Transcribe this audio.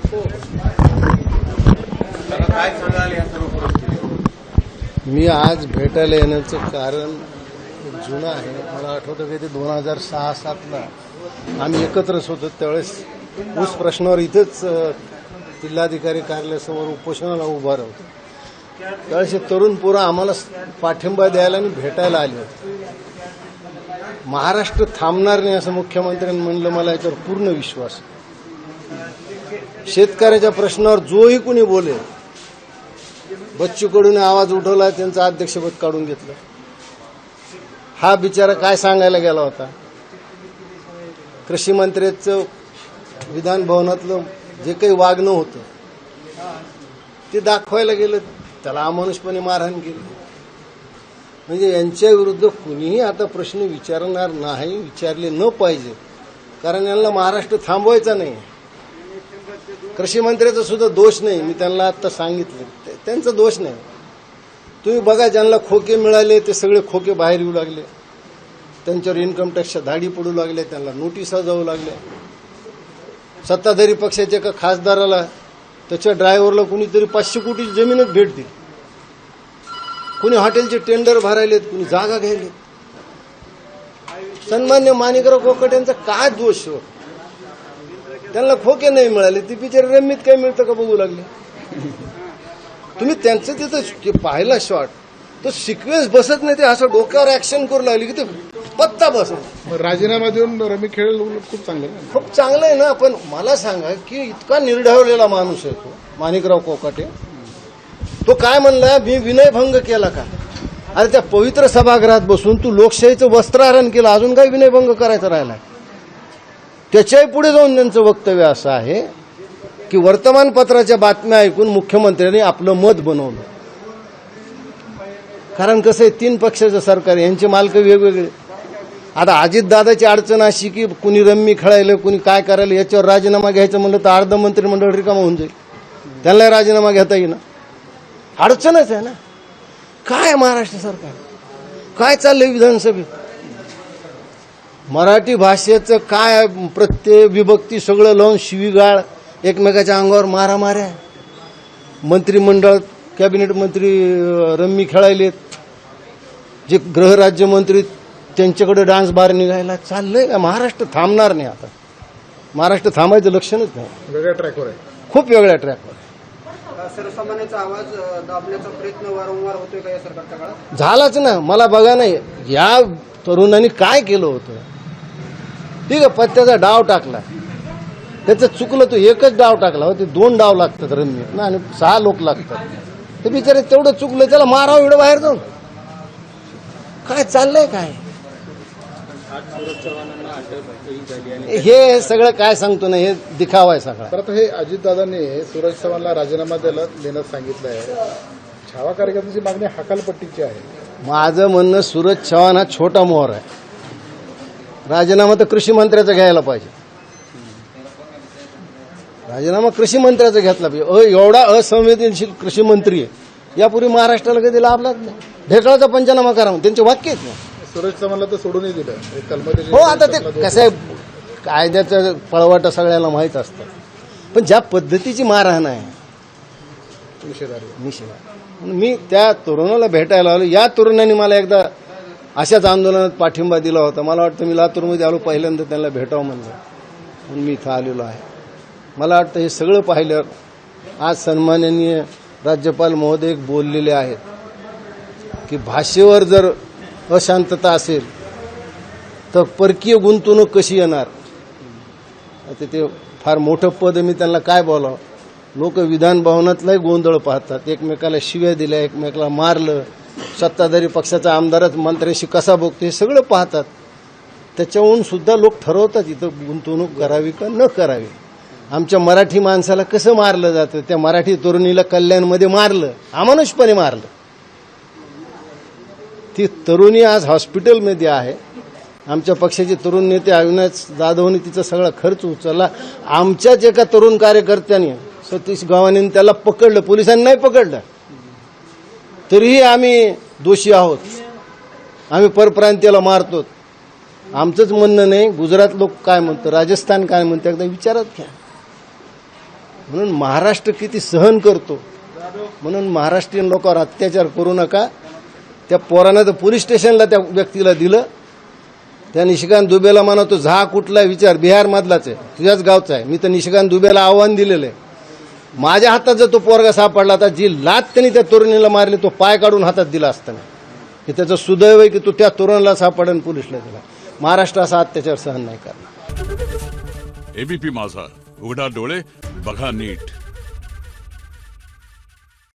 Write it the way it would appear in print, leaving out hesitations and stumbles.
काय सांगाल या सर्व परिस्थितीवर? मी आज भेटायला येण्याचं कारण जुनं आहे. मला आठवतं की ते 2006-07ला आम्ही एकत्रच होतो. त्यावेळेस ऊस प्रश्नावर इथंच जिल्हाधिकारी कार्यालयासमोर उपोषणाला उभा राहतो. त्यावेळेस हे तरुण पोरं आम्हाला पाठिंबा द्यायला आणि भेटायला आले होते. महाराष्ट्र थांबणार नाही असं मुख्यमंत्र्यांनी म्हणलं. मला याच्यावर पूर्ण विश्वास आहे. शेतकऱ्याच्या प्रश्नावर जोही कुणी बोले, बच्चू कडूने आवाज उठवला, त्यांचं अध्यक्षपद काढून घेतलं. हा बिचारा काय सांगायला गेला होता? कृषी मंत्र्याचं विधान भवनातलं जे काही वागणं होतं ते दाखवायला गेलं, त्याला अमानुषपणे मारहाण केली. म्हणजे यांच्या विरुद्ध कुणीही आता प्रश्न विचारणार नाही, विचारले न पाहिजे. कारण यांना महाराष्ट्र थांबवायचा नाही. कृषी मंत्र्याचा सुद्धा दोष नाही. मी त्यांना आता सांगितलं, त्यांचा दोष नाही. तुम्ही बघा, ज्यांना खोके मिळाले ते सगळे खोके बाहेर येऊ लागले. त्यांच्यावर इन्कम टॅक्सच्या धाडी पडू लागल्या, त्यांना नोटिसा जाऊ लागल्या. सत्ताधारी पक्षाच्या एका खासदाराला त्याच्या ड्रायव्हरला कुणीतरी 500 कोटी जमीनच भेट दिली. कुणी हॉटेलचे टेंडर भरायलेत, कुणी जागा घ्यायलेत. सन्मान्य माणिकराव कोकाटे यांचा काय दोष हो? त्यांना खोके नाही मिळाले, ती बिचारे रम्मीत काय मिळतं का बघू लागले. तुम्ही त्यांचं तिथं पाहिला शॉट, तो सिक्वेन्स बसत नाही. ते असं डोक्यावर ऍक्शन करू लागली की ते पत्ता बसत. राजीनामा देऊन रमी खेळ खूप चांगलं आहे. खूप चांगलं आहे ना. पण मला सांगा की इतका निर्ढावलेला माणूस आहे तो माणिकराव कोकाटे. तो काय म्हणला, मी विनयभंग केला का? अरे त्या पवित्र सभागृहात बसून तू लोकशाहीचं वस्त्रहरण केलं, अजून काय विनयभंग करायचं राहिला? त्याच्याही पुढे जाऊन त्यांचं वक्तव्य असं आहे की वर्तमानपत्राच्या बातम्या ऐकून मुख्यमंत्र्यांनी आपलं मत बनवलं. कारण कसं आहे, 3 पक्षाचं सरकार, यांचे मालक वेगवेगळे. आता अजितदादाची अडचण अशी की कुणी रम्मी खेळायला, कुणी काय करायला, याच्यावर राजीनामा घ्यायचं म्हणलं तर अर्ध मंत्रिमंडळ रिकामा होऊन जाईल. त्यांना राजीनामा घेता येईना. अडचणच आहे ना. काय महाराष्ट्र सरकार, काय चाललंय विधानसभेत? मराठी भाषेचं काय प्रत्यय विभक्ती सगळं लावून शिवीगाळ, एकमेकाच्या अंगावर मारामाऱ्या. मंत्रिमंडळ कॅबिनेट मंत्री रम्मी खेळायलेत, जे गृहराज्यमंत्री त्यांच्याकडे डान्स बार निघायला चाललंय का? महाराष्ट्र थांबणार नाही. आता महाराष्ट्र थांबायचं लक्षणच नाही. वेगळ्या ट्रॅकवर आहे, खूप वेगळ्या ट्रॅकवर. सर्वसामान्यांचा आवाज दाबण्याचा प्रयत्न वारंवार होतोय का या सरकारच्या काळात? झालाच ना. मला बघा नाही, या तरुणांनी काय केलं होतं? ठीक आहे, पत्त्याचा डाव टाकला, त्याचं चुकलं. तो एकच डाव टाकला हो, ते 2 डाव लागतात रम्मी ना, आणि 6 लोक लागतात. ते बिचारे तेवढं चुकलं, त्याला मारावं एवढं बाहेर जाऊन. काय चाललंय काय? हे सगळं काय सांगतो ना, हे दिखावा आहे सगळा. तर आता हे अजितदादांनी सूरज चव्हाणला राजीनामा देण्यास सांगितलं आहे. छावा कार्यकर्त्यांची मागणी हकालपट्टीची आहे. माझं म्हणणं, सूरज चव्हाण हा छोटा मोहर आहे. राजीनामा तर कृषी मंत्र्याचा घ्यायला पाहिजे. राजीनामा कृषी मंत्र्याचा घेतला पाहिजे. एवढा असंवेदनशील कृषी मंत्री आहे, यापूर्वी महाराष्ट्राला कधी लाभलाच नाही. ढेकळाचा पंचनामा करा, त्यांचे वाक्य आहेत ना. सूरज चव्हाणला तर सोडूनही दिलं. हो, आता ते कसं आहे, कायद्याचं पळवाटा सगळ्याला माहीत असतं. पण ज्या पद्धतीची मारहाण आहे, निषेध. मी त्या तरुणाला भेटायला आलो. या तरुणांनी मला एकदा अशाच आंदोलनात पाठिंबा दिला होता. मला वाटतं मी लातूरमध्ये आलो, पहिल्यांदा त्यांना भेटावं म्हणलं, म्हणून मी इथं आलेलो आहे. मला वाटतं हे सगळं पाहिल्यावर आज सन्माननीय राज्यपाल महोदय बोललेले आहेत की भाषेवर जर अशांतता असेल तर परकीय गुंतवणूक कशी येणार. आता ते फार मोठं पद, मी त्यांना काय बोलावं. लोक विधान भवनातलाही गोंधळ पाहतात, एकमेकाला शिव्या दिल्या, एकमेकाला मारलं, सत्ताधारी पक्षाचा आमदारच मंत्र्याशी कसा बघतो हे सगळं पाहतात. त्याच्याहून सुद्धा लोक ठरवतात इथं गुंतवणूक करावी का न करावी. आमच्या मराठी माणसाला कसं मारलं जातं, त्या मराठी तरुणीला कल्याणमध्ये मारलं, अमानुषपणे मारलं. ती तरुणी आज हॉस्पिटलमध्ये आहे. आमच्या पक्षाचे तरुण नेते अविनाश जाधवने तिचा सगळा खर्च उचलला. आमच्याच एका तरुण कार्यकर्त्याने, सतीश गव्हाणेंनी त्याला पकडलं, पोलिसांनी नाही पकडलं. तरीही आम्ही दोषी आहोत. आम्ही परप्रांतीयाला मारतो. आमचंच म्हणणं नाही, गुजरात लोक काय म्हणतं, राजस्थान काय म्हणतं, एकदा विचारात घ्या. म्हणून महाराष्ट्र किती सहन करतो, म्हणून महाराष्ट्रीयन लोकांवर अत्याचार करू नका. त्या पोरानं तर पोलीस स्टेशनला त्या व्यक्तीला दिलं. त्या निशिकांत दुबेला म्हणतो झा कुठला विचार, बिहारमधलाच आहे, तुझ्याच गावचा आहे. मी तर निशिकांत दुबेला आव्हान दिलेलं आहे. माझ्या हातात जर तो पोरगा सापडला तर जी लात त्यांनी त्या तरुणीला मारली तो पाय काढून हातात दिला असताना, की त्याचं सुदैव आहे की तो त्या तरुणाला सापडेल, पोलिसला दिला. महाराष्ट्र असा अत्याचार सहन नाही करणार. एबीपी माझा, उघडा डोळे बघा नीट.